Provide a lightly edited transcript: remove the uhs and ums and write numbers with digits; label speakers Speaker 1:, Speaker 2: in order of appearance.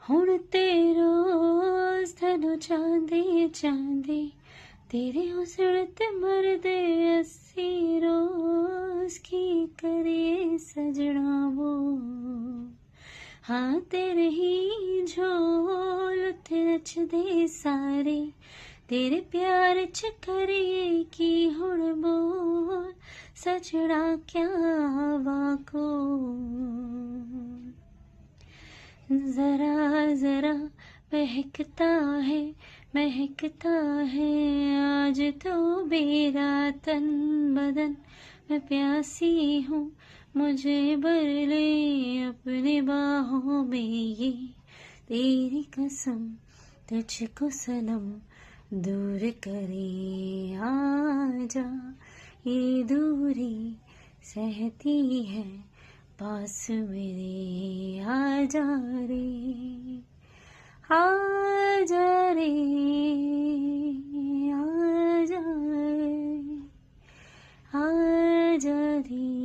Speaker 1: हुण ते रोज थनो चांदी चांदी, तेरे हुस्न ते मरदे अस्सी रोज की करिए सजना वो। हाँ तेरे ही झोल ते नचदे सारे, तेरे प्यार च करिए की हुण बोल, सजना क्या वाको। जरा जरा महकता है, महकता है आज तो मेरा तन बदन। मैं प्यासी हूँ, मुझे भर ले अपने बाहों में ये, तेरी कसम तुझको सनम दूर करे आजा। ये दूरी सहती है पास मेरे, आजा रे आजा रे आजा रे आजा रे।